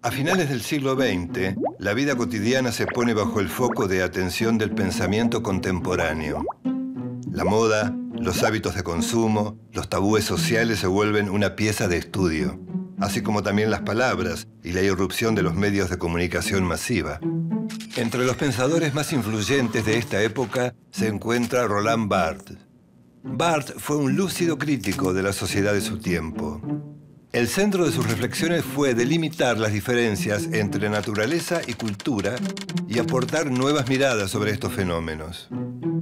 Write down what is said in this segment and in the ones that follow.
A finales del siglo XX, la vida cotidiana se pone bajo el foco de atención del pensamiento contemporáneo. La moda, los hábitos de consumo, los tabúes sociales se vuelven una pieza de estudio, así como también las palabras y la irrupción de los medios de comunicación masiva. Entre los pensadores más influyentes de esta época se encuentra Roland Barthes. Barthes fue un lúcido crítico de la sociedad de su tiempo. El centro de sus reflexiones fue delimitar las diferencias entre naturaleza y cultura y aportar nuevas miradas sobre estos fenómenos.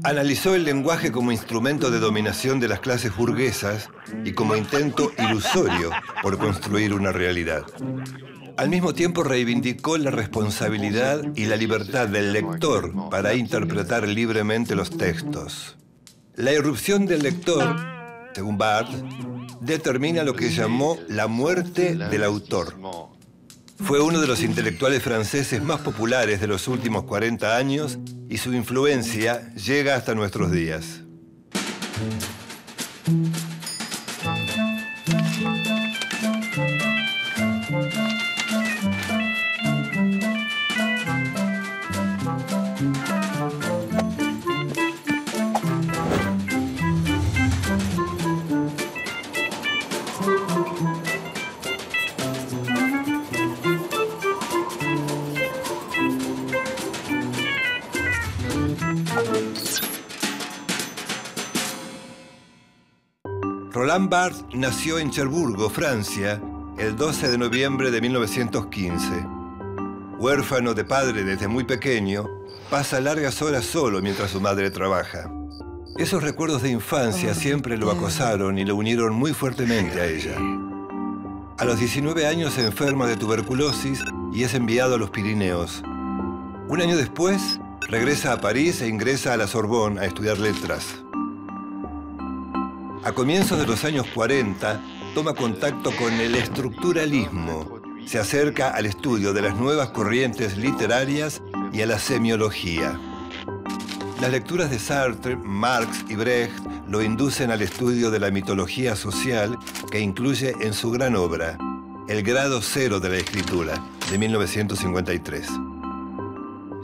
Analizó el lenguaje como instrumento de dominación de las clases burguesas y como intento ilusorio por construir una realidad. Al mismo tiempo reivindicó la responsabilidad y la libertad del lector para interpretar libremente los textos. La irrupción del lector, según Barthes, determina lo que llamó la muerte del autor. Fue uno de los intelectuales franceses más populares de los últimos 40 años y su influencia llega hasta nuestros días. Roland Barthes nació en Cherbourg, Francia, el 12 de noviembre de 1915. Huérfano de padre desde muy pequeño, pasa largas horas solo mientras su madre trabaja. Esos recuerdos de infancia siempre lo acosaron y lo unieron muy fuertemente a ella. A los 19 años se enferma de tuberculosis y es enviado a los Pirineos. Un año después, regresa a París e ingresa a la Sorbonne a estudiar letras. A comienzos de los años 40, toma contacto con el estructuralismo. Se acerca al estudio de las nuevas corrientes literarias y a la semiología. Las lecturas de Sartre, Marx y Brecht lo inducen al estudio de la mitología social que incluye en su gran obra, El grado cero de la escritura, de 1953.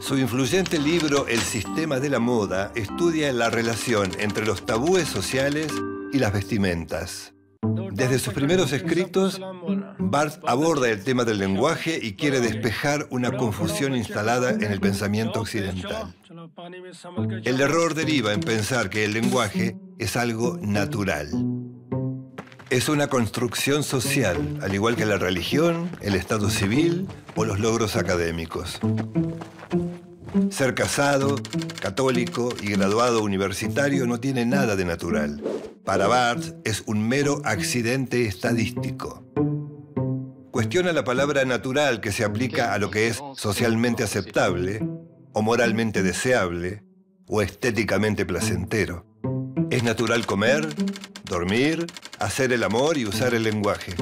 Su influyente libro El sistema de la moda estudia la relación entre los tabúes sociales y las vestimentas. Desde sus primeros escritos, Barthes aborda el tema del lenguaje y quiere despejar una confusión instalada en el pensamiento occidental. El error deriva en pensar que el lenguaje es algo natural. Es una construcción social, al igual que la religión, el estado civil o los logros académicos. Ser casado, católico y graduado universitario no tiene nada de natural. Para Barthes es un mero accidente estadístico. Cuestiona la palabra natural que se aplica a lo que es socialmente aceptable, o moralmente deseable, o estéticamente placentero. Es natural comer, dormir, hacer el amor y usar el lenguaje.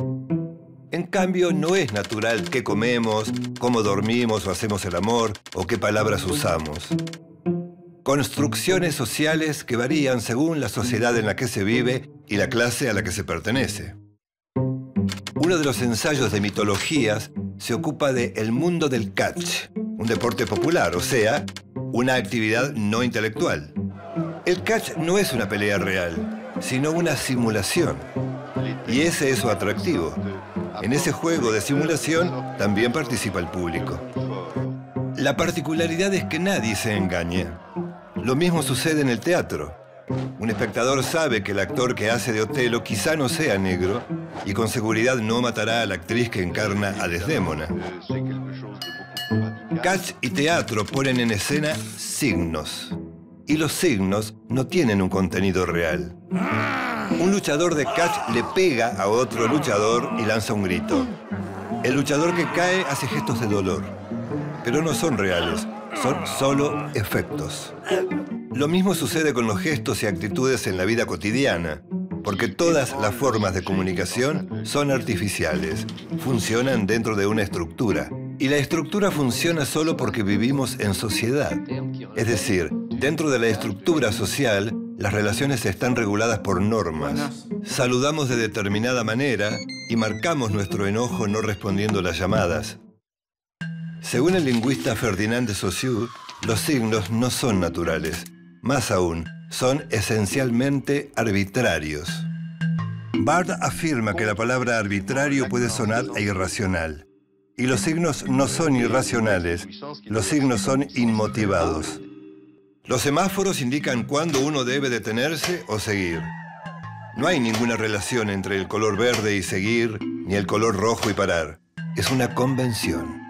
En cambio, no es natural qué comemos, cómo dormimos o hacemos el amor, o qué palabras usamos. Construcciones sociales que varían según la sociedad en la que se vive y la clase a la que se pertenece. Uno de los ensayos de mitologías se ocupa de el mundo del catch, un deporte popular, o sea, una actividad no intelectual. El catch no es una pelea real, sino una simulación. Y ese es su atractivo. En ese juego de simulación también participa el público. La particularidad es que nadie se engaña. Lo mismo sucede en el teatro. Un espectador sabe que el actor que hace de Otelo quizá no sea negro y con seguridad no matará a la actriz que encarna a Desdémona. Catch y teatro ponen en escena signos. Y los signos no tienen un contenido real. Un luchador de catch le pega a otro luchador y lanza un grito. El luchador que cae hace gestos de dolor, pero no son reales, son solo efectos. Lo mismo sucede con los gestos y actitudes en la vida cotidiana, porque todas las formas de comunicación son artificiales, funcionan dentro de una estructura. Y la estructura funciona solo porque vivimos en sociedad. Es decir, dentro de la estructura social, las relaciones están reguladas por normas. Saludamos de determinada manera y marcamos nuestro enojo no respondiendo las llamadas. Según el lingüista Ferdinand de Saussure, los signos no son naturales. Más aún, son esencialmente arbitrarios. Barthes afirma que la palabra arbitrario puede sonar a irracional. Y los signos no son irracionales, los signos son inmotivados. Los semáforos indican cuándo uno debe detenerse o seguir. No hay ninguna relación entre el color verde y seguir, ni el color rojo y parar. Es una convención.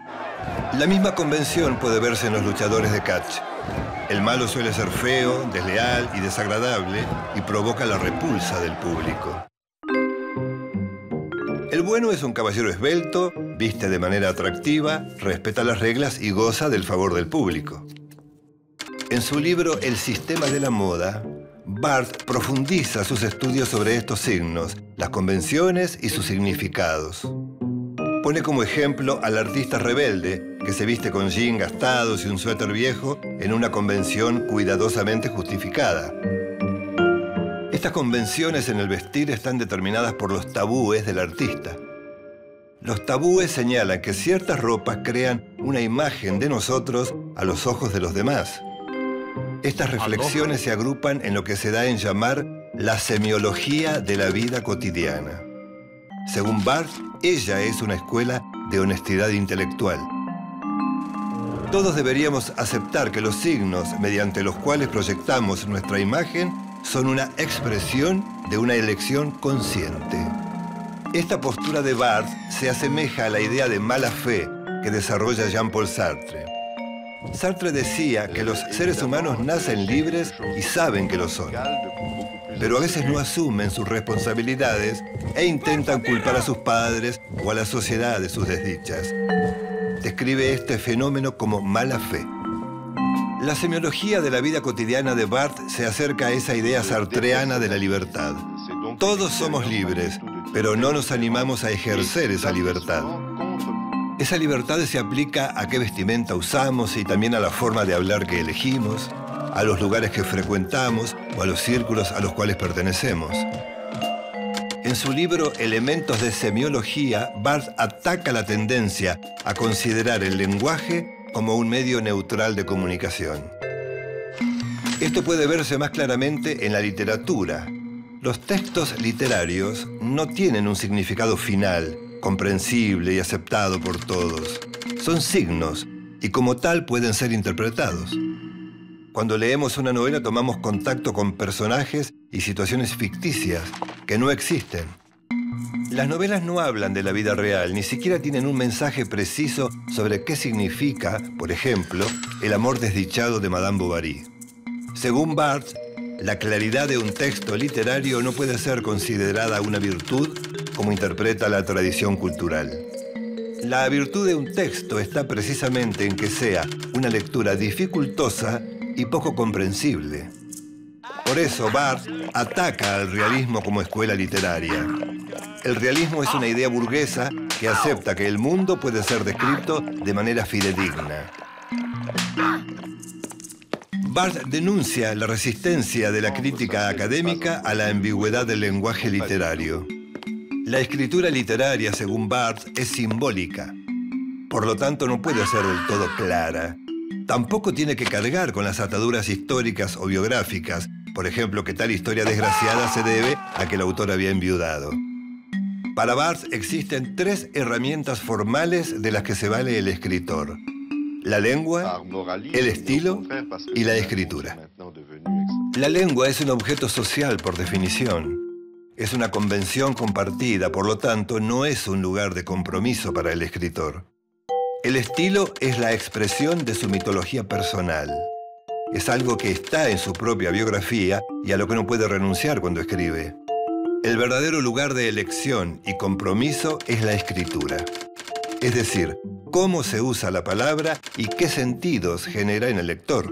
La misma convención puede verse en los luchadores de catch. El malo suele ser feo, desleal y desagradable y provoca la repulsa del público. El bueno es un caballero esbelto, viste de manera atractiva, respeta las reglas y goza del favor del público. En su libro El sistema de la moda, Barthes profundiza sus estudios sobre estos signos, las convenciones y sus significados. Pone como ejemplo al artista rebelde que se viste con jeans gastados y un suéter viejo en una convención cuidadosamente justificada. Estas convenciones en el vestir están determinadas por los tabúes del artista. Los tabúes señalan que ciertas ropas crean una imagen de nosotros a los ojos de los demás. Estas reflexiones se agrupan en lo que se da en llamar la semiología de la vida cotidiana. Según Barthes, ella es una escuela de honestidad intelectual. Todos deberíamos aceptar que los signos mediante los cuales proyectamos nuestra imagen son una expresión de una elección consciente. Esta postura de Barthes se asemeja a la idea de mala fe que desarrolla Jean-Paul Sartre. Sartre decía que los seres humanos nacen libres y saben que lo son, pero a veces no asumen sus responsabilidades e intentan culpar a sus padres o a la sociedad de sus desdichas. Describe este fenómeno como mala fe. La semiología de la vida cotidiana de Barthes se acerca a esa idea sartreana de la libertad. Todos somos libres, pero no nos animamos a ejercer esa libertad. Esa libertad se aplica a qué vestimenta usamos y también a la forma de hablar que elegimos, a los lugares que frecuentamos o a los círculos a los cuales pertenecemos. En su libro Elementos de Semiología, Barthes ataca la tendencia a considerar el lenguaje como un medio neutral de comunicación. Esto puede verse más claramente en la literatura. Los textos literarios no tienen un significado final, comprensible y aceptado por todos. Son signos y como tal pueden ser interpretados. Cuando leemos una novela tomamos contacto con personajes y situaciones ficticias que no existen. Las novelas no hablan de la vida real, ni siquiera tienen un mensaje preciso sobre qué significa, por ejemplo, el amor desdichado de Madame Bovary. Según Barthes, la claridad de un texto literario no puede ser considerada una virtud como interpreta la tradición cultural. La virtud de un texto está precisamente en que sea una lectura dificultosa y poco comprensible. Por eso Barthes ataca al realismo como escuela literaria. El realismo es una idea burguesa que acepta que el mundo puede ser descrito de manera fidedigna. Barthes denuncia la resistencia de la crítica académica a la ambigüedad del lenguaje literario. La escritura literaria, según Barthes, es simbólica. Por lo tanto, no puede ser del todo clara. Tampoco tiene que cargar con las ataduras históricas o biográficas, por ejemplo, que tal historia desgraciada se debe a que el autor había enviudado. Para Barthes existen tres herramientas formales de las que se vale el escritor: la lengua, el estilo y la escritura. La lengua es un objeto social por definición. Es una convención compartida, por lo tanto, no es un lugar de compromiso para el escritor. El estilo es la expresión de su mitología personal. Es algo que está en su propia biografía y a lo que no puede renunciar cuando escribe. El verdadero lugar de elección y compromiso es la escritura. Es decir, cómo se usa la palabra y qué sentidos genera en el lector.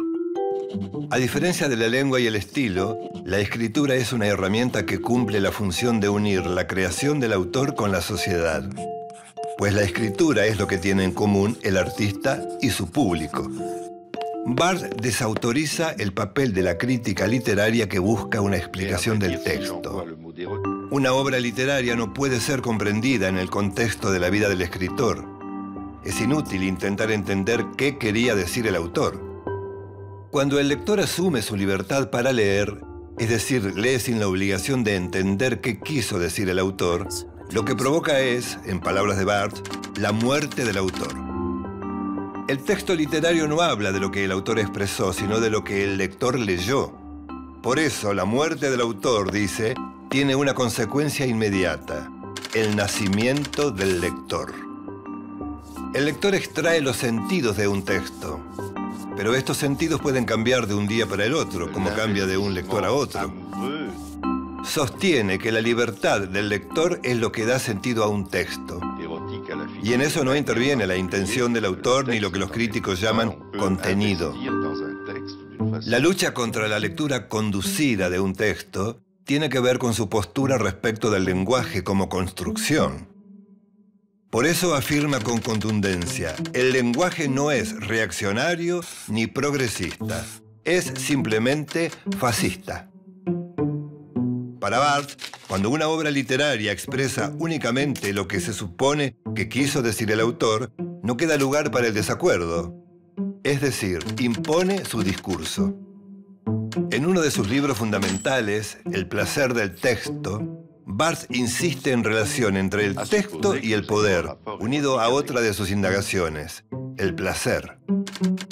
A diferencia de la lengua y el estilo, la escritura es una herramienta que cumple la función de unir la creación del autor con la sociedad. Pues la escritura es lo que tiene en común el artista y su público. Barthes desautoriza el papel de la crítica literaria que busca una explicación del texto. Una obra literaria no puede ser comprendida en el contexto de la vida del escritor. es inútil intentar entender qué quería decir el autor. Cuando el lector asume su libertad para leer, es decir, lee sin la obligación de entender qué quiso decir el autor, lo que provoca es, en palabras de Barthes, la muerte del autor. El texto literario no habla de lo que el autor expresó, sino de lo que el lector leyó. Por eso, la muerte del autor, dice, tiene una consecuencia inmediata: el nacimiento del lector. El lector extrae los sentidos de un texto, pero estos sentidos pueden cambiar de un día para el otro, como cambia de un lector a otro. Sostiene que la libertad del lector es lo que da sentido a un texto. Y en eso no interviene la intención del autor ni lo que los críticos llaman contenido. La lucha contra la lectura conducida de un texto tiene que ver con su postura respecto del lenguaje como construcción. Por eso afirma con contundencia: el lenguaje no es reaccionario ni progresista, es simplemente fascista. Para Barthes, cuando una obra literaria expresa únicamente lo que se supone que quiso decir el autor, no queda lugar para el desacuerdo. Es decir, impone su discurso. En uno de sus libros fundamentales, El placer del texto, Barthes insiste en relación entre el texto y el poder, unido a otra de sus indagaciones, el placer.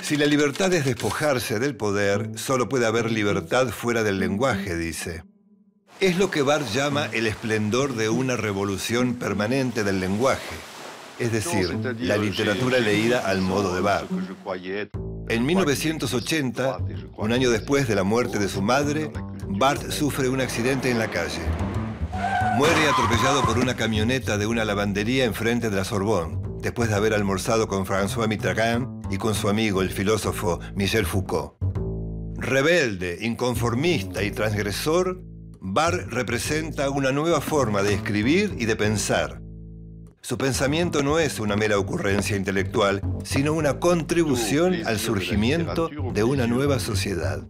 Si la libertad es despojarse del poder, solo puede haber libertad fuera del lenguaje, dice. Es lo que Barthes llama el esplendor de una revolución permanente del lenguaje, es decir, la literatura leída al modo de Barthes. En 1980, un año después de la muerte de su madre, Barthes sufre un accidente en la calle. Muere atropellado por una camioneta de una lavandería enfrente de la Sorbonne, después de haber almorzado con François Mitterrand y con su amigo, el filósofo Michel Foucault. Rebelde, inconformista y transgresor, Barthes representa una nueva forma de escribir y de pensar. Su pensamiento no es una mera ocurrencia intelectual, sino una contribución al surgimiento de una nueva sociedad.